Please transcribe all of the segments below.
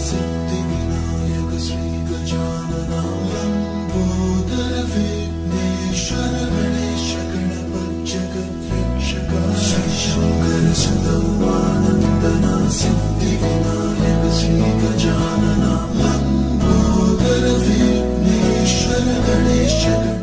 सिद्धिविनायक श्री गजानना लंबोदर विघ्नेश्वर गणेश गणपति जगद्रक्षक शंकर सदानंदना सिद्धिविनायक श्री गजानना लंबोदर विघ्नेश्वर गणेश गणपति।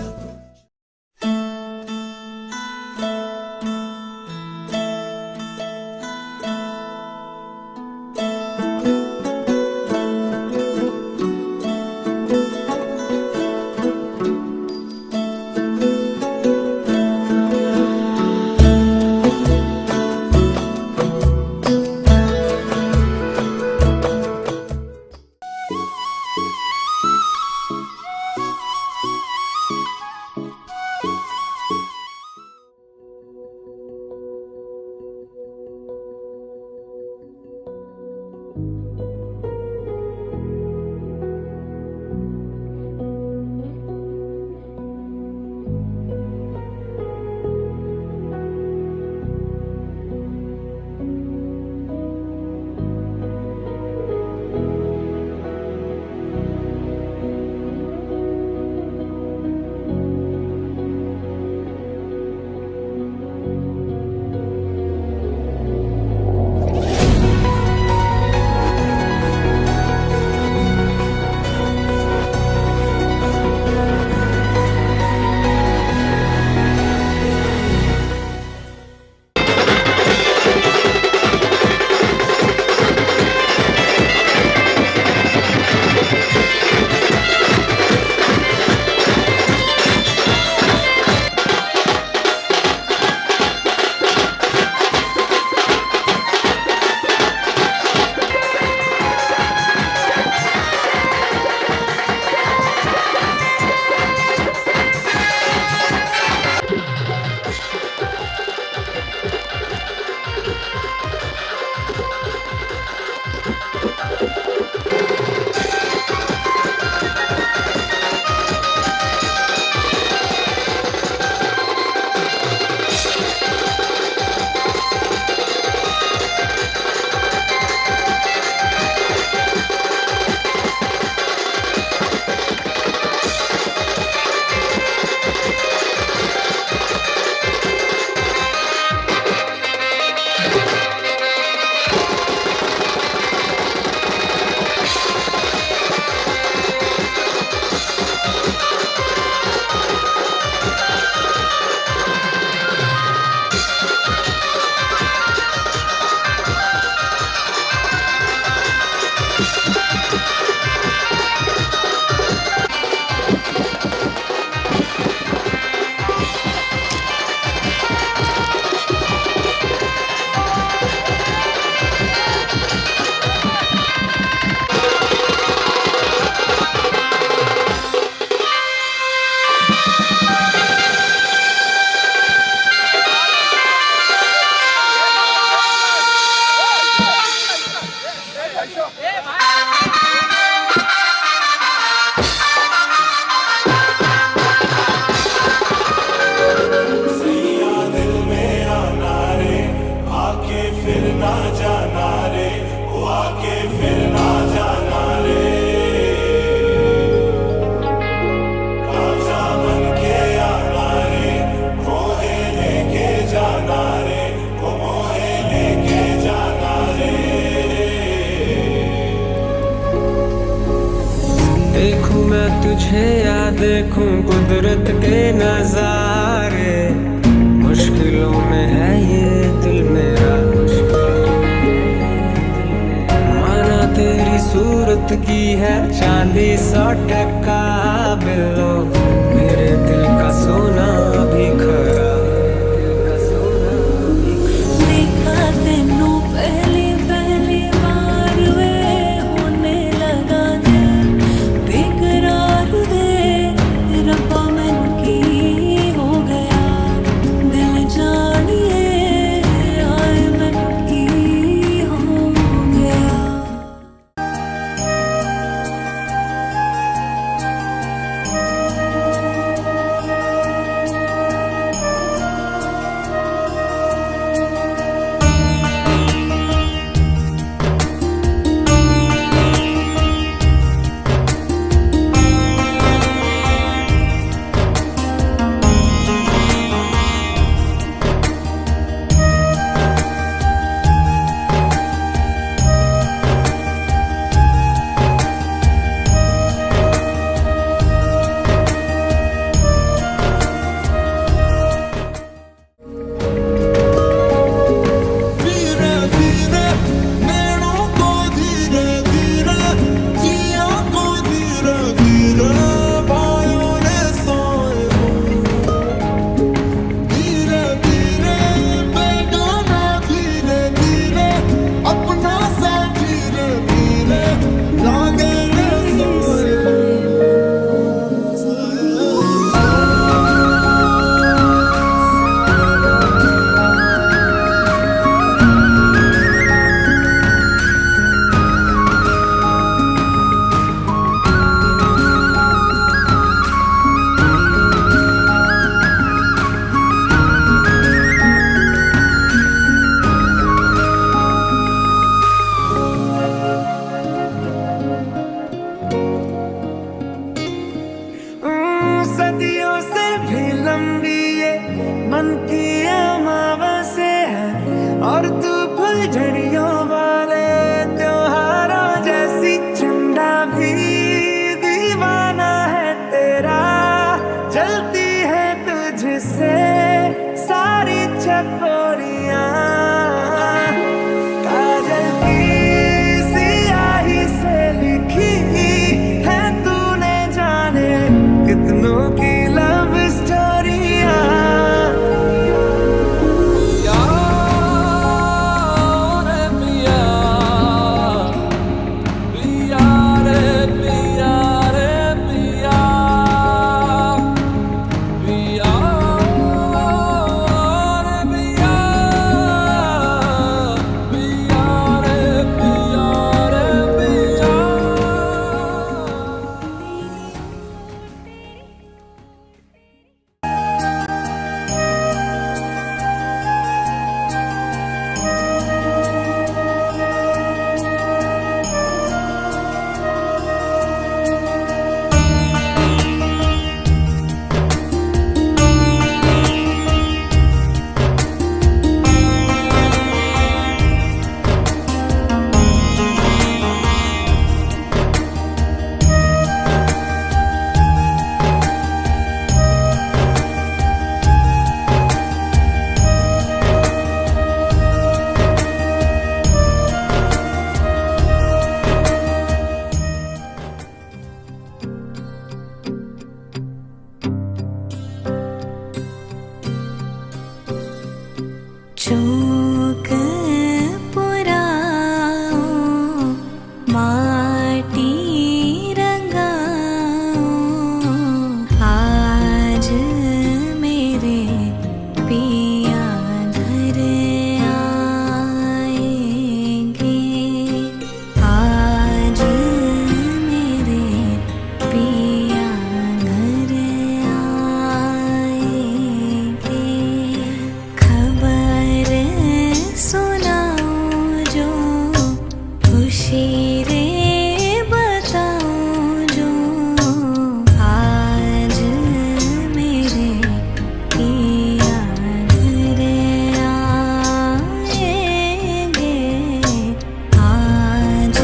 देखूं मैं तुझे या देखूं कुदरत के नजारे, मुश्किलों में है ये दिल मेरा। माना तेरी सूरत की है चांदी 100% बिल्लो, मेरे दिल का सोना भी खरा। मन की अमावस्या है और तू फुलझड़ियों वाले त्योहारों जैसी चंदा भी दीवाना है तेरा। जलती है तुझसे सारी चकोरियां, काजल की सियाही से लिखी है तूने जाने कितनों की लव स्टोरियां। चौक पुराओ माटी रंगाओ, आज मेरे पिया घर आएंगे, आज मेरे पिया घर आएंगे। खबर सुनाओ जो खुशी रे बताओ जो, आज मेरे पिया घर आएंगे, आज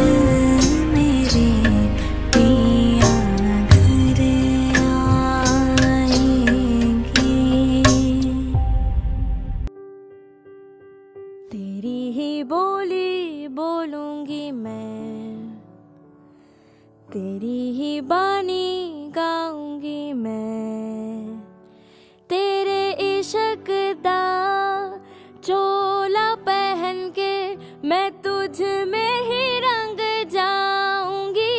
मेरे पिया घर आएंगे। तेरी ही बोली बोलूंगी मैं, तेरी ही बानी गाऊंगी मैं, तेरे इश्क दा चोला पहन के मैं तुझ में ही रंग जाऊंगी,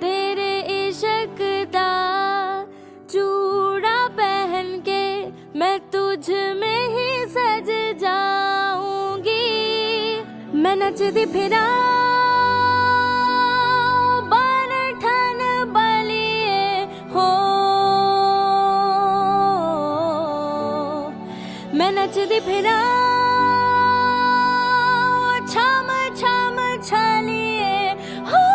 तेरे इश्क दा चूड़ा पहन के मैं तुझ में ही सज जाऊंगी। मैं नचदी फिरा बन ठन बलिए हो, मैं नचदी फिरा छम छम छलिए हो।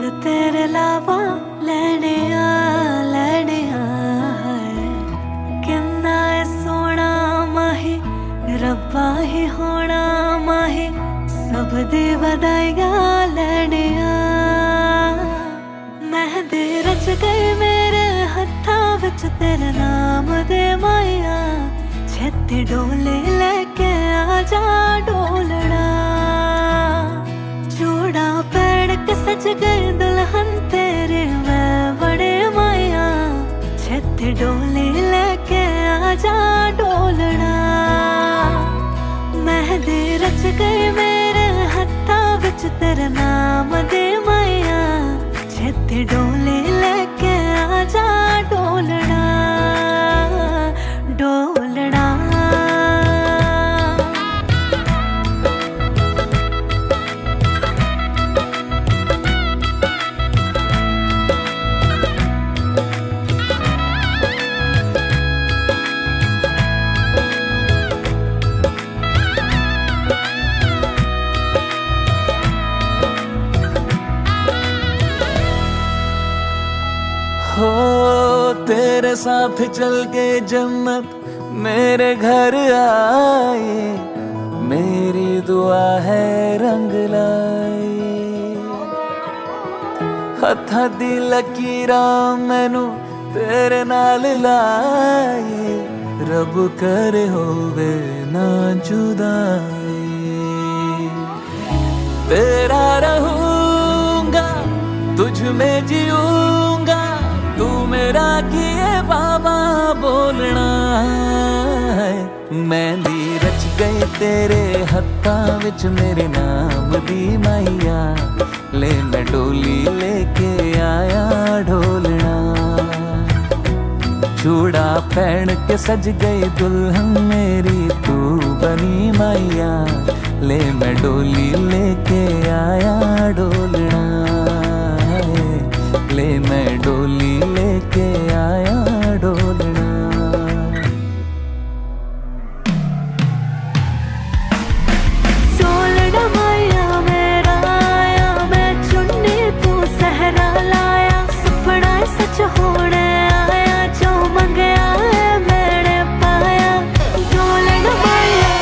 रंग तेरे लावा लैने आ है किन्ना है सोना माही रब्बा ही होना माही सब दी बधाइयां लैने मेहंदी रच गई मेरे हत्थां विच तेरे नाम दे माया छेती डोले लेके आजा डोलना चूड़ा पहन के सज गई दुल्हन तेरे मैं बड़े माया छेती डोले लेके आजा डोलना मेहंदी रच गई मेरे हत्थां विच तेरे नाम दे माया छेती डोले लेके आजा डोलना डोलना हो तेरे साथ चल के जन्नत मेरे घर आए मेरी दुआ है रंग लाए हत्थां दी लकीरां मैनू तेरे नाल लाए रब करे होवे ना जुदाई तेरा रहूंगा तुझ में जीऊंगा तू मेरा किए बाबा बोलना है मेहंदी रच गई तेरे हत्थां विच मेरे नाम दी माइया ले मैं डोली लेके आया ढोलना चूड़ा पहन के सज गई दुल्हन मेरी तू बनी माइया ले मैं डोली लेके आया डोलना ले मैं डोली लेके आया डोलना डोलना माया मेरा आया मैं चुन्नी तू सहरा लाया सपना सच होने आया जो मंगया है मैंने पाया डोलना माया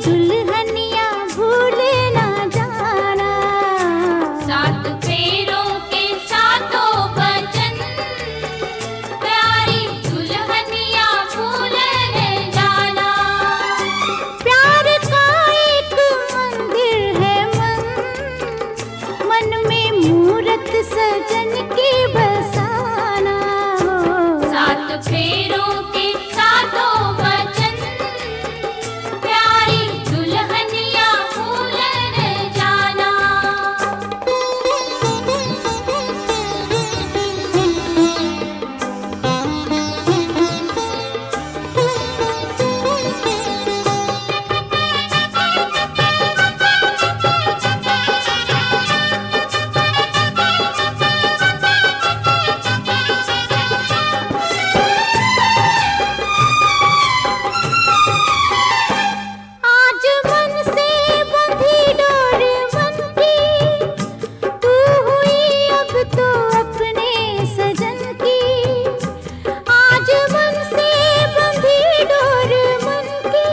दुल्हनिया भूल ना जाना। सात फेरों के सातों वचन, प्यारी दुल्हनिया भूल न जाना। प्यार का एक मंदिर है मन में मूरत सजन की बसाना। सात फेरों के सातों वचन, प्यारी दुल्हनिया भूल न जाना। आज मन से बंधी डोर मन की, तू हुई अब तो अपने सजन की। आज मन से बंधी डोर मन की,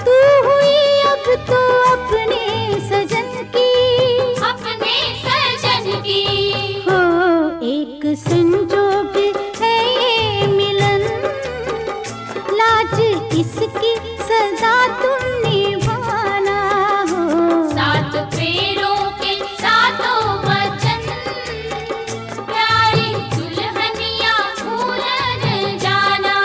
तू हुई अब तो अपने सजन की। अपने सजन की हो एक संजोग है ये मिलन, लाज इसकी सदा तुम निभाना। हो सात फेरों के सातों वचन, प्यारी दुल्हनिया भूल न जाना।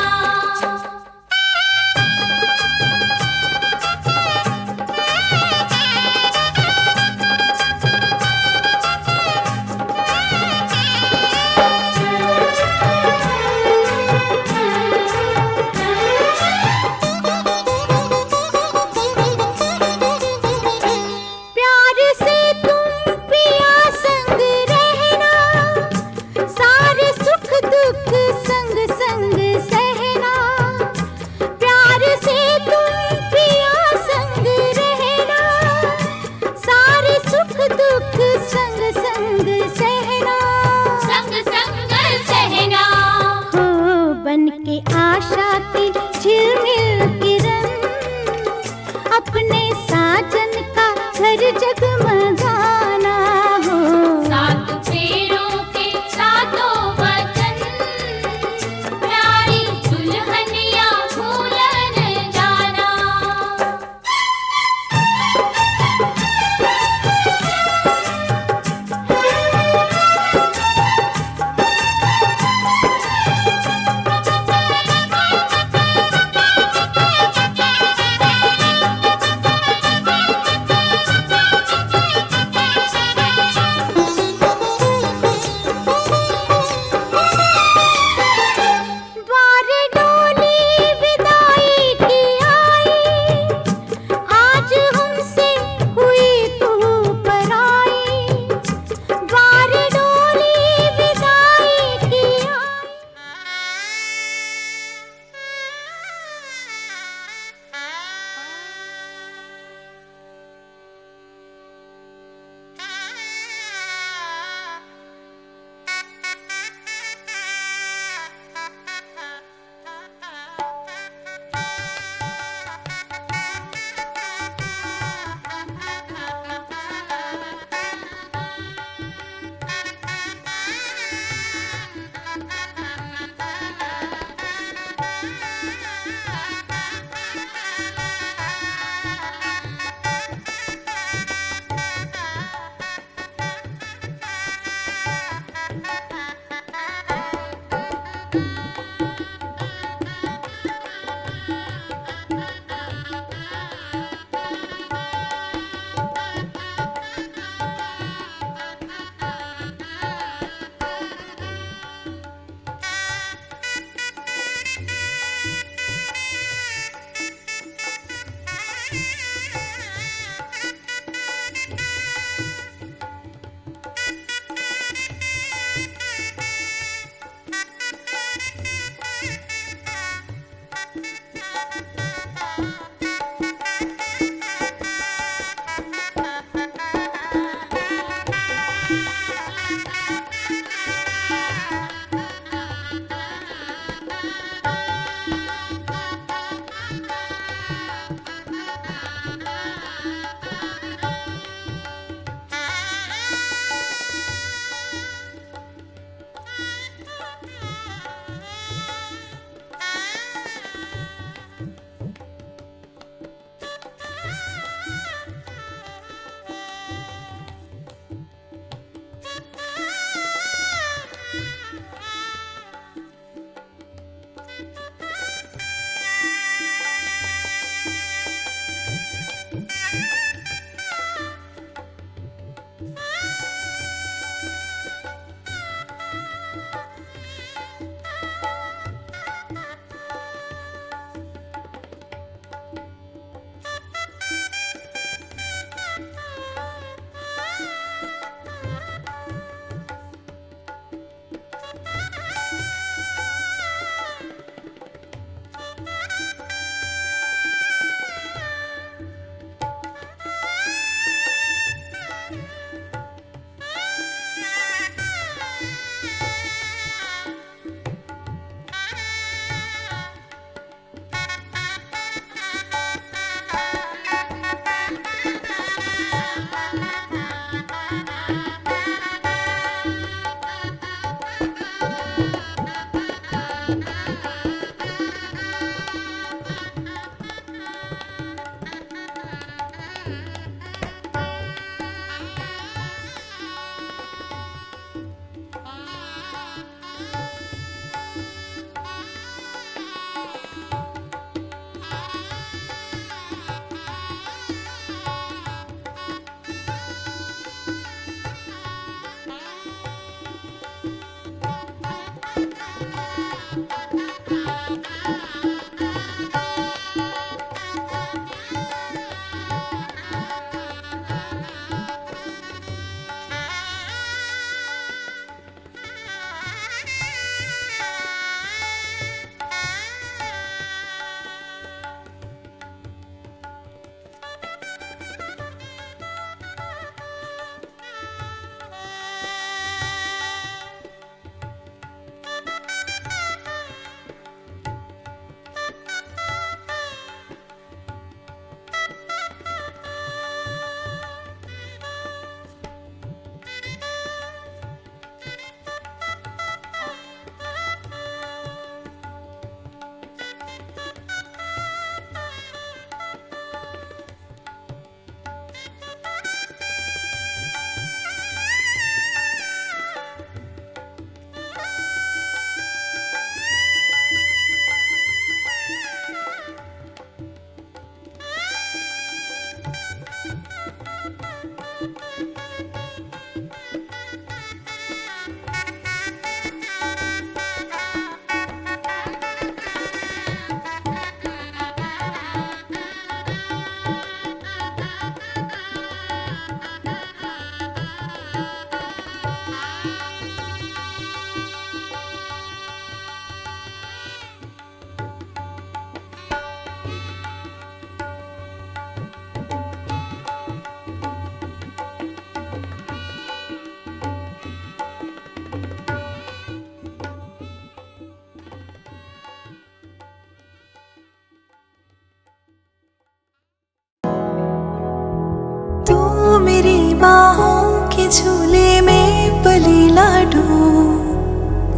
झूले में पली लाडो,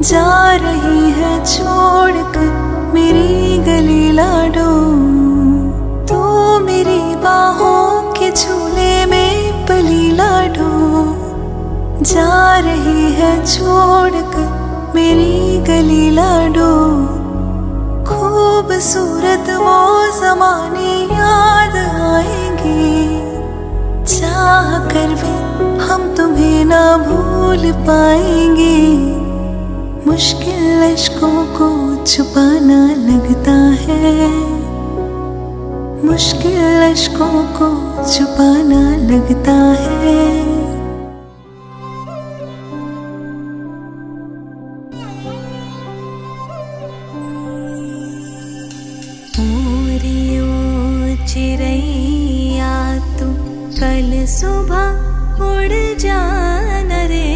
जा रही है छोड़कर मेरी गली लाडो। तू मेरी बाहों के झूले में पली लाडो, जा रही है छोड़कर मेरी गली लाडो। खूबसूरत वो ज़माने याद आएंगे, चाह कर भी हम तुम्हें ना भूल पाएंगे। मुश्किल अश्कों को छुपाना लगता है, मुश्किल अश्कों को छुपाना लगता है। चिड़ैया तू कल सुबह उड़ जाना रे,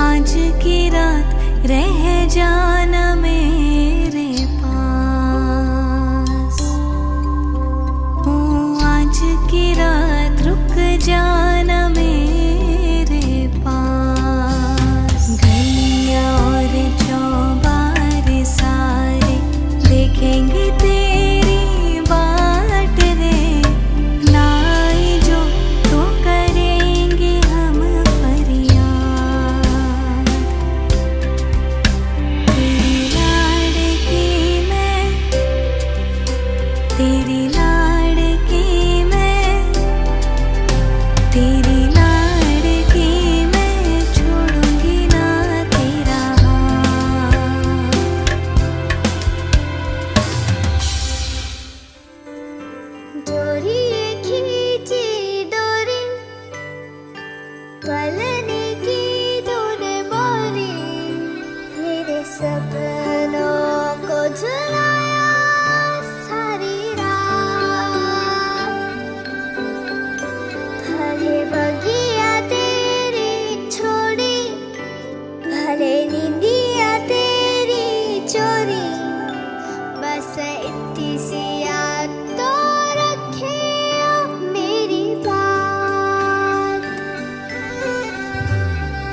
आज की रात रह जाना मेरे पास। ओ आज की रात रुक जाना मेरे पास। गैया और चौबार सारे देखेंगे तेरी बाट रे, लाई जो तो करेंगे हम फरियाद। तेरी लाड़की मैं, तेरी लाड़की मैं, तेरी लाड़की मैं, छोड़ूंगी ना तेरा हाथ। डोरी खींची डोरी, पलने की तूने बोली, मेरे सपनों को झुलाया सारी रात। भले बगिया तेरी छोड़ी, भले नींदिया तेरी चोरी, बस इतनी सी याद तो रखियो मेरी बात।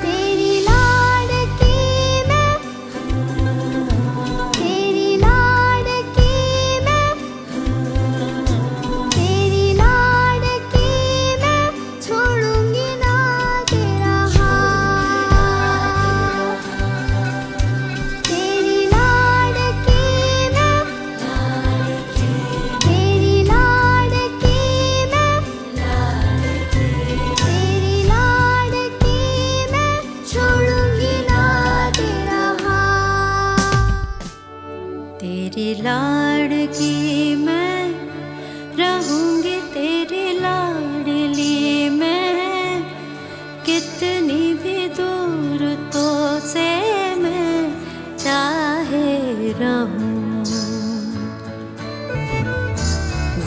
तेरी लाड़की मैं, तेरी लाड़की मैं, तेरी लाड़की मैं, छोड़ूंगी ना तेरा हाथ। तेरी लाड़की मैं, तेरी लाड़की मैं, तेरी लाड़की मैं, छोड़ूंगी ना तेरा हाथ। तेरी लाड़की मैं, रहूंगी तेरी लाडली मैं। कितनी भी दूर तो से मैं चाहे रहूं,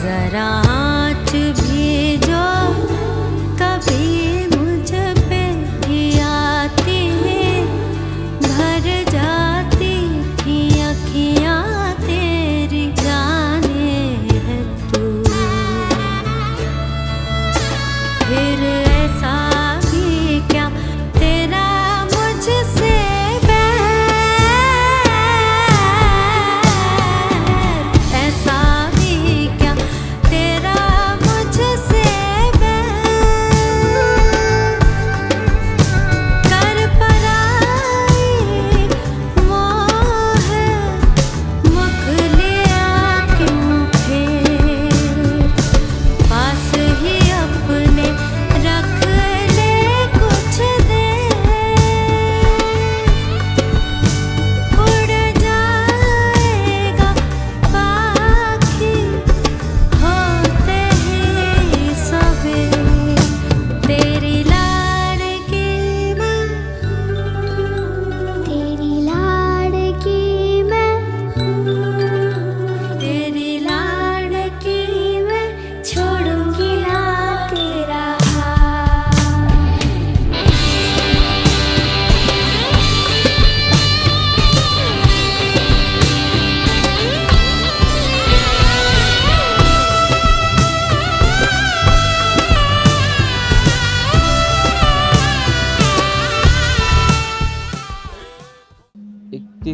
जरा आँच भी जो कभी मुझ पे भी आती, भर जाती थी अखियाँ तेरी, जाने है तू। फिर ऐसा भी क्या तेरा मुझसे बैर, ऐसा भी क्या तेरा मुझसे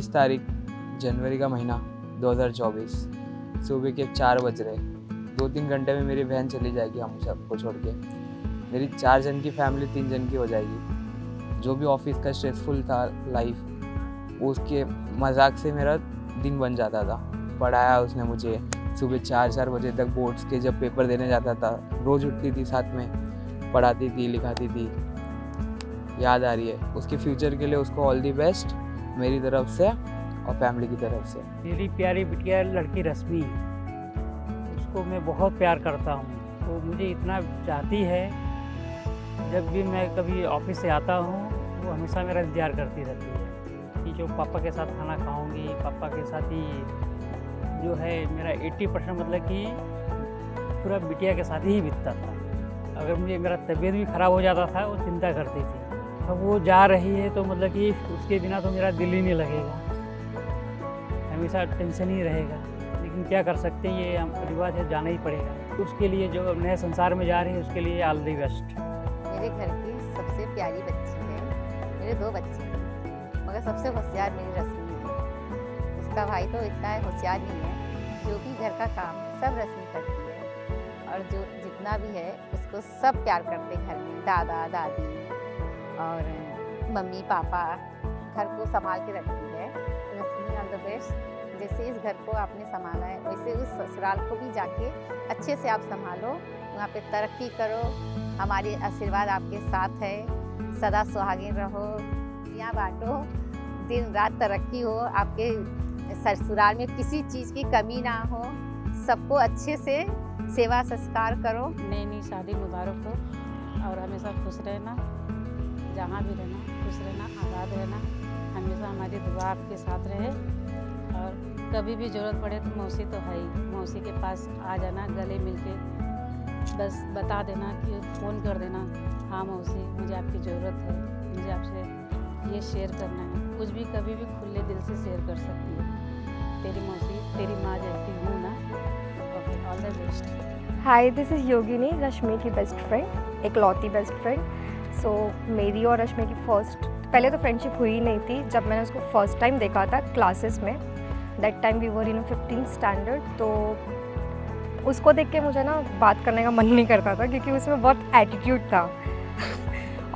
23 तारीख जनवरी का महीना 2024 सुबह के 4 बज रहे। 2-3 घंटे में मेरी बहन चली जाएगी हम सबको छोड़ के। मेरी 4 जन की फैमिली 3 जन की हो जाएगी। जो भी ऑफिस का स्ट्रेसफुल था लाइफ, उसके मजाक से मेरा दिन बन जाता था। पढ़ाया उसने मुझे, सुबह 4 बजे तक बोर्ड्स के जब पेपर देने जाता था रोज़ उठती थी, साथ में पढ़ाती थी, लिखाती थी। याद आ रही है। उसके फ्यूचर के लिए उसको ऑल दी बेस्ट मेरी तरफ से और फैमिली की तरफ से। मेरी प्यारी बिटिया लड़की रश्मि, उसको मैं बहुत प्यार करता हूँ। वो मुझे इतना चाहती है, जब भी मैं कभी ऑफिस से आता हूँ वो हमेशा मेरा इंतजार करती रहती है कि जो पापा के साथ खाना खाऊंगी, पापा के साथ ही जो है मेरा 80% मतलब कि पूरा बिटिया के साथ ही बीतता था। अगर मुझे मेरा तबीयत भी ख़राब हो जाता था वो चिंता करती थी। अब वो जा रही है तो मतलब कि उसके बिना तो मेरा दिल ही नहीं लगेगा, हमेशा टेंशन ही रहेगा। लेकिन क्या कर सकते हैं, ये रिवाज है, जाना ही पड़ेगा। उसके लिए जो नए संसार में जा रही है उसके लिए ऑल दी बेस्ट। मेरे घर की सबसे प्यारी बच्ची है। मेरे 2 बच्चे हैं, मगर सबसे होशियार मेरी रश्मि है। उसका भाई तो इतना होशियार नहीं है। जो भी घर का काम सब रश्मि करती है, और जो जितना भी है उसको सब प्यार करते हैं घर में। दादा दादी और मम्मी पापा घर को संभाल के रखती है। रश्मि ऑल द बेस्ट। जैसे इस घर को आपने संभाला है वैसे उस ससुराल को भी जाके अच्छे से आप संभालो, वहाँ पे तरक्की करो। हमारी आशीर्वाद आपके साथ है, सदा सुहागिन रहो, यहाँ बांटो, दिन रात तरक्की हो, आपके ससुराल में किसी चीज़ की कमी ना हो, सबको अच्छे से सेवा संस्कार करो। नई शादी मुबारक हो और हमेशा खुश रहना, जहाँ भी रहना खुश रहना, आबाद रहना। हमेशा हमारी दुआ आपके साथ रहे, और कभी भी ज़रूरत पड़े तो मौसी तो है ही, मौसी के पास आ जाना, गले मिल के बस बता देना कि फ़ोन कर देना, हाँ मौसी मुझे आपकी ज़रूरत है, मुझे आपसे ये शेयर करना है। कुछ भी कभी भी खुले दिल से शेयर कर सकती है। तेरी मौसी तेरी माँ जैसी हूँ ना। Okay, all the best. Hi, this is Yogini, Rashmi की बेस्ट फ्रेंड, इकलौती बेस्ट फ्रेंड। सो मेरी और रश्मि की पहले तो फ्रेंडशिप हुई ही नहीं थी। जब मैंने उसको फर्स्ट टाइम देखा था क्लासेस में, that time we were in 15th standard, तो उसको देख के मुझे ना बात करने का मन नहीं करता था, क्योंकि उसमें बहुत एटीट्यूड था।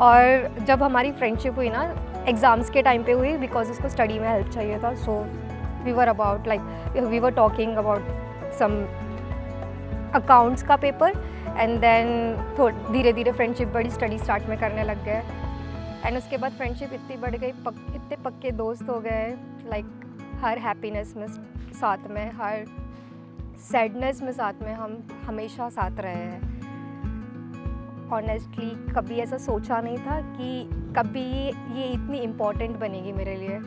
और जब हमारी फ्रेंडशिप हुई ना, एग्ज़ाम्स के टाइम पे हुई, बिकॉज उसको स्टडी में हेल्प चाहिए था। So we were talking about some accounts का पेपर, एंड देन धीरे धीरे फ्रेंडशिप बड़ी, स्टडी स्टार्ट में करने लग गए। एंड उसके बाद फ्रेंडशिप इतनी बढ़ गई, इतने पक्के दोस्त हो गए। लाइक हर हैप्पीनेस में साथ में, हर सैडनेस में साथ में, हम हमेशा साथ रहे हैं। ऑनेस्टली कभी ऐसा सोचा नहीं था कि कभी ये इतनी इम्पोर्टेंट बनेगी मेरे लिए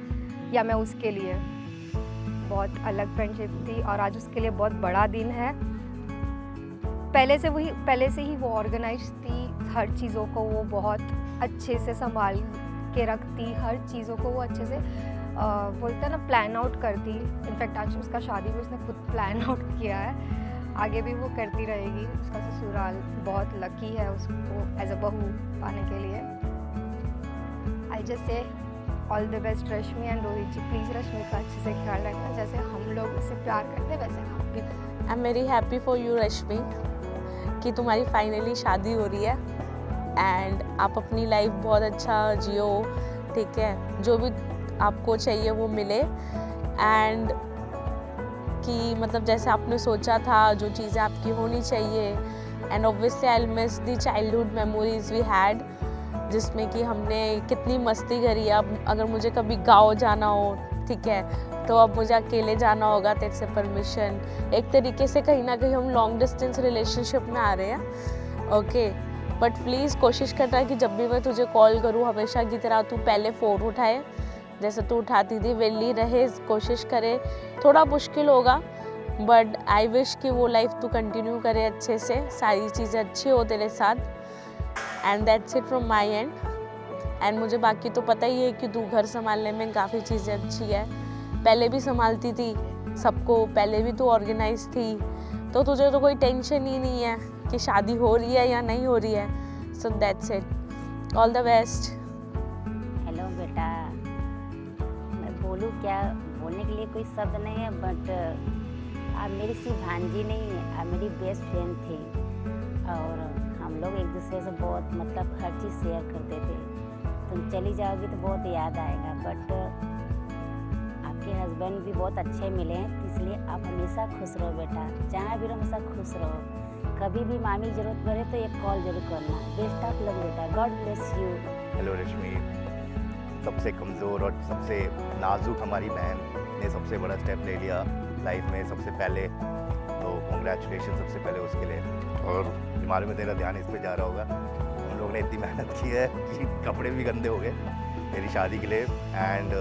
या मैं उसके लिए। बहुत अलग फ्रेंडशिप थी, और आज उसके लिए बहुत बड़ा दिन है। पहले से ही वो ऑर्गेनाइज थी, हर चीज़ों को वो बहुत अच्छे से संभाल के रखती, हर चीज़ों को वो अच्छे से बोलते हैं ना, प्लान आउट करती। इनफैक्ट आज उसका शादी भी उसने खुद प्लान आउट किया है, आगे भी वो करती रहेगी। उसका ससुराल बहुत लकी है उसको एज अ बहू पाने के लिए। I just say all the best Rashmi and Rohit ji. Please Rashmi का अच्छे से ख्याल रखना, जैसे हम लोग उससे प्यार करते हैं वैसे हम भी। I am very happy for you Rashmi कि तुम्हारी फाइनली शादी हो रही है, एंड आप अपनी लाइफ बहुत अच्छा जियो, ठीक है, जो भी आपको चाहिए वो मिले, एंड कि मतलब जैसे आपने सोचा था जो चीज़ें आपकी होनी चाहिए। And obviously I will miss the childhood memories we had, जिसमें कि हमने कितनी मस्ती करी। अब अगर मुझे कभी गाँव जाना हो, ठीक है, तो अब मुझे अकेले जाना होगा तेरे से परमिशन। एक तरीके से कहीं ना कहीं हम लॉन्ग डिस्टेंस रिलेशनशिप में आ रहे हैं, ओके। बट प्लीज़ कोशिश करना कि जब भी मैं तुझे कॉल करूँ हमेशा की तरह तू पहले फ़ोन उठाए, जैसे तू उठाती थी, वेली रहे, कोशिश करे। थोड़ा मुश्किल होगा, बट आई विश कि वो लाइफ तू कंटिन्यू करे अच्छे से, सारी चीज़ें अच्छी हो तेरे साथ। And that's it from my and. And मुझे बाकी तो पता ही है कि तू घर संभालने में काफ़ी चीज़ें अच्छी है, पहले भी संभालती थी सबको, पहले भी तू ऑर्गेनाइज थी, तो तुझे तो कोई टेंशन ही नहीं है कि शादी हो रही है या नहीं हो रही है। So that's it, all the best. Hello बेटा, मैं बोलूँ क्या, बोलने के लिए कोई शब्द नहीं है, बट आप मेरी सिर्फ भांजी नहीं, आप मेरी बेस्ट फ्रेंड थी और हम लोग एक दूसरे से बहुत मतलब हर चीज़ शेयर करते थे। तुम चली जाओगी तो बहुत याद आएगा, बट आपके हस्बैंड भी बहुत अच्छे मिले हैं, इसलिए आप हमेशा खुश रहो बेटा, जहाँ भी रहो हमेशा खुश रहो। कभी भी मामी की जरूरत पड़े तो एक कॉल जरूर करना। बेस्ट ऑफ लक बेटा, गॉड ब्लेस यू। हेलो रश्मि, सबसे कमज़ोर और सबसे नाजुक हमारी बहन ने सबसे बड़ा स्टेप ले लिया लाइफ में सबसे पहले, तो कॉन्ग्रेचुलेशन सबसे पहले उसके लिए। और मालूम में तेरा ध्यान इस पे जा रहा होगा, हम लोग ने इतनी मेहनत की है कि कपड़े भी गंदे हो गए मेरी शादी के लिए। एंड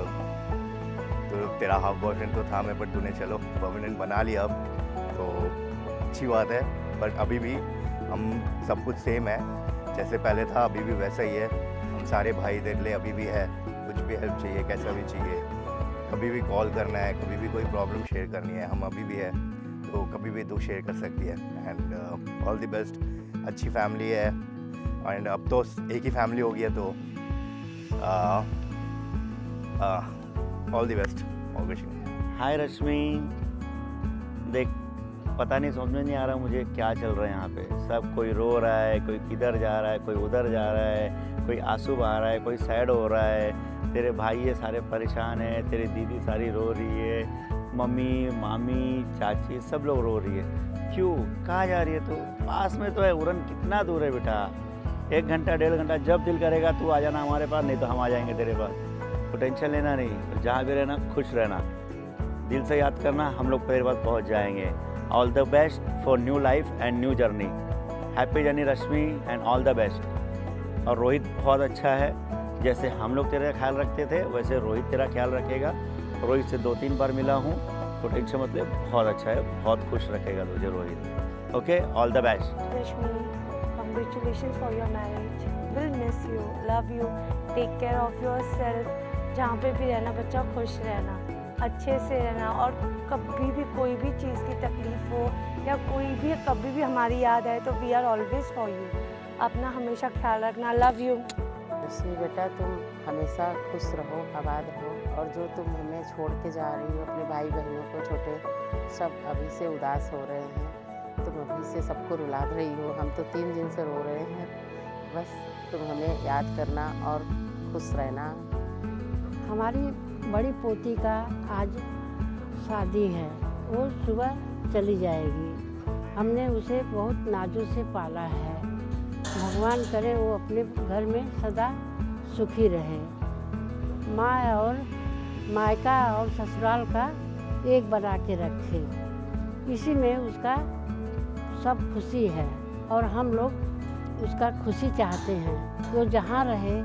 तो तेरा हाफ बॉयफ्रेंड तो था मैं, बट तूने चलो परमानेंट बना लिया अब, तो अच्छी बात है। बट अभी भी हम सब कुछ सेम है, जैसे पहले था अभी भी वैसा ही है। हम सारे भाई तेरे लिए अभी भी है, कुछ भी हेल्प चाहिए कैसा भी चाहिए, कभी भी कॉल करना है, कभी भी कोई प्रॉब्लम शेयर करनी है, हम अभी भी है, तो कभी भी तू शेयर कर सकती है। एंड ऑल द बेस्ट, अच्छी फैमिली है एंड अब तो एक ही फैमिली हो गई है, तो ऑल द बेस्ट। हाय रश्मि, देख पता नहीं, समझ में नहीं आ रहा मुझे क्या चल रहा है यहाँ पे। सब कोई रो रहा है, कोई किधर जा रहा है, कोई उधर जा रहा है, कोई आंसू बहा रहा है, कोई सैड हो रहा है। तेरे भाई ये सारे परेशान हैं, तेरी दीदी सारी रो रही है, मम्मी मामी चाची सब लोग रो रही है। क्यों, कहाँ जा रही है तू? पास में तो है, उड़न कितना दूर है बेटा, 1 घंटा 1.5 घंटा जब दिल करेगा तू आ जाना हमारे पास, नहीं तो हम आ जाएंगे तेरे पास। तो टेंशन लेना नहीं, जहाँ भी रहना खुश रहना, दिल से याद करना, हम लोग तेरे पास पहुँच जाएंगे। All the best for new life and new journey. Happy journey Rashmi and all the best. और रोहित बहुत अच्छा है, जैसे हम लोग तेरा ख्याल रखते थे वैसे रोहित तेरा ख्याल रखेगा। रोहित से 2-3 बार मिला हूँ, तो टेंशन मतलब बहुत अच्छा है, बहुत खुश रखेगा तुझे Rohit. Okay, all the best. Rashmi, congratulations for your marriage. Will miss you, love you, take care of yourself. जहाँ पे भी रहना बच्चा खुश रहना, अच्छे से रहना, और कभी भी कोई भी चीज़ की तकलीफ़ हो या कोई भी कभी भी हमारी याद आए तो we are always for you. अपना हमेशा ख्याल रखना, लव यू। रश्मि बेटा, तुम हमेशा खुश रहो, आबाद रहो, और जो तुम हमें छोड़ के जा रही हो, अपने भाई बहनों को छोटे, सब अभी से उदास हो रहे हैं, तुम अभी से सबको रुला रही हो, हम तो 3 दिन से रो रहे हैं। बस तुम हमें याद करना और खुश रहना। हमारी बड़ी पोती का आज शादी है, वो सुबह चली जाएगी। हमने उसे बहुत नाजुक से पाला है, भगवान करे वो अपने घर में सदा सुखी रहे। माँ और मायका और ससुराल का एक बना के रखे, इसी में उसका सब खुशी है और हम लोग उसका खुशी चाहते हैं। वो जहाँ रहे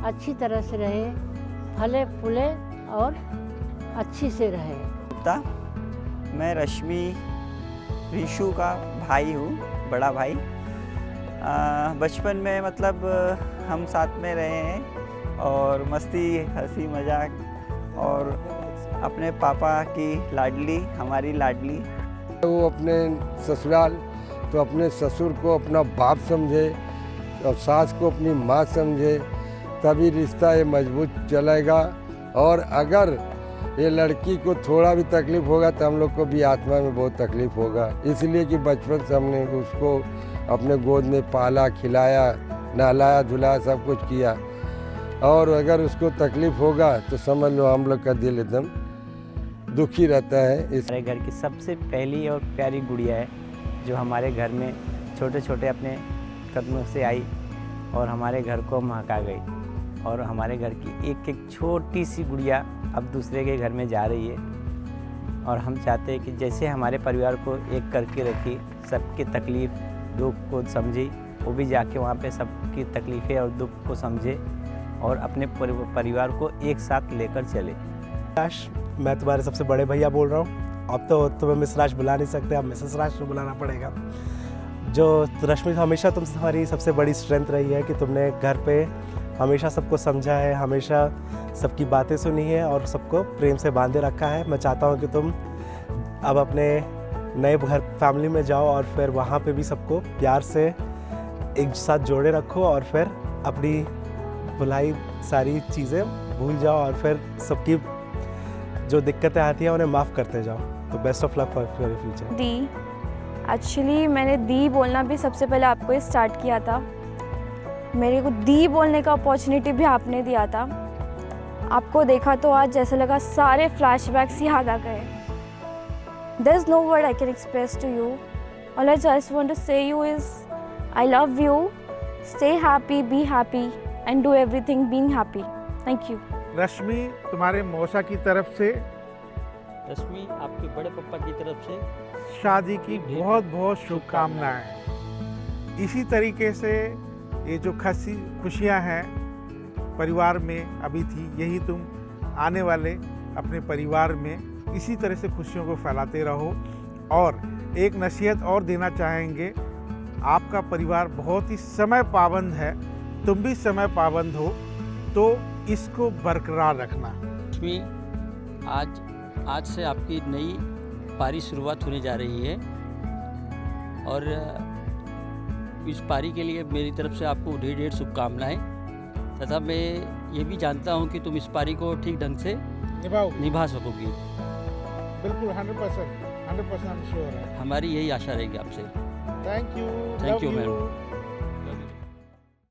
अच्छी तरह से रहे, फले फूले और अच्छी से रहे। मैं रश्मि ऋषु का भाई हूँ, बड़ा भाई। बचपन में मतलब हम साथ में रहे हैं और मस्ती हंसी मजाक, और अपने पापा की लाडली हमारी लाडली। वो अपने ससुराल तो अपने ससुर को अपना बाप समझे और सास को अपनी माँ समझे, तभी रिश्ता ये मजबूत चलेगा। और अगर ये लड़की को थोड़ा भी तकलीफ़ होगा तो हम लोग को भी आत्मा में बहुत तकलीफ़ होगा, इसलिए कि बचपन से हमने उसको अपने गोद में पाला, खिलाया, नहलाया, धुलाया, सब कुछ किया। और अगर उसको तकलीफ़ होगा तो समझ लो हम लोग का दिल एकदम दुखी रहता है। हमारे घर की सबसे पहली और प्यारी गुड़िया है, जो हमारे घर में छोटे छोटे अपने कदमों से आई और हमारे घर को महका गई। और हमारे घर की एक एक छोटी सी गुड़िया अब दूसरे के घर में जा रही है, और हम चाहते हैं कि जैसे हमारे परिवार को एक करके रखी, सबकी तकलीफ़ दुख को समझी, वो भी जाके वहाँ पे सबकी तकलीफ़ें और दुख को समझे और अपने परिवार को एक साथ लेकर चले। मैं तुम्हारे सबसे बड़े भैया बोल रहा हूँ। अब तो तुम्हें मिस राज बुला नहीं सकते, अब मिसेस राज को बुलाना पड़ेगा। जो रश्मि हमेशा तुम्हारी सबसे बड़ी स्ट्रेंथ रही है कि तुमने घर पे हमेशा सबको समझा है, हमेशा सबकी बातें सुनी है और सबको प्रेम से बांधे रखा है। मैं चाहता हूँ कि तुम अब अपने नए घर फैमिली में जाओ और फिर वहाँ पे भी सबको प्यार से एक साथ जोड़े रखो, और फिर अपनी भुलाई सारी चीज़ें भूल जाओ और फिर सबकी जो दिक्कतें आती हैं उन्हें माफ़ करते जाओ। तो best of luck for your future. The, actually मैंने दी बोलना भी सबसे पहले आपको ही स्टार्ट किया था। मेरे को दी बोलने का अपॉर्चुनिटी भी आपने दिया था। आपको देखा तो आज जैसा लगा सारे फ्लैशबैक्स याद आ गए। There is no word I can express to you. All I just want to say you is I love you, stay happy, be happy and do everything being happy. Thank you. Rashmi, तुम्हारे मौसा की तरफ से, रश्मि आपके बड़े पापा की तरफ से शादी की बहुत बहुत शुभकामनाएं। इसी तरीके से ये जो खुशियां हैं परिवार में अभी थी, यही तुम आने वाले अपने परिवार में इसी तरह से खुशियों को फैलाते रहो। और एक नसीहत और देना चाहेंगे, आपका परिवार बहुत ही समय पाबंद है, तुम भी समय पाबंद हो, तो इसको बरकरार रखना। रश्मि, आज से आपकी नई पारी शुरुआत होने जा रही है और इस पारी के लिए मेरी तरफ से आपको ढेर ढेर शुभकामनाएं, तथा मैं ये भी जानता हूँ कि तुम इस पारी को ठीक ढंग से निभा सकोगी। बिल्कुल 100% श्योर है। हमारी यही आशा रहेगी आपसे। Thank you ma'am.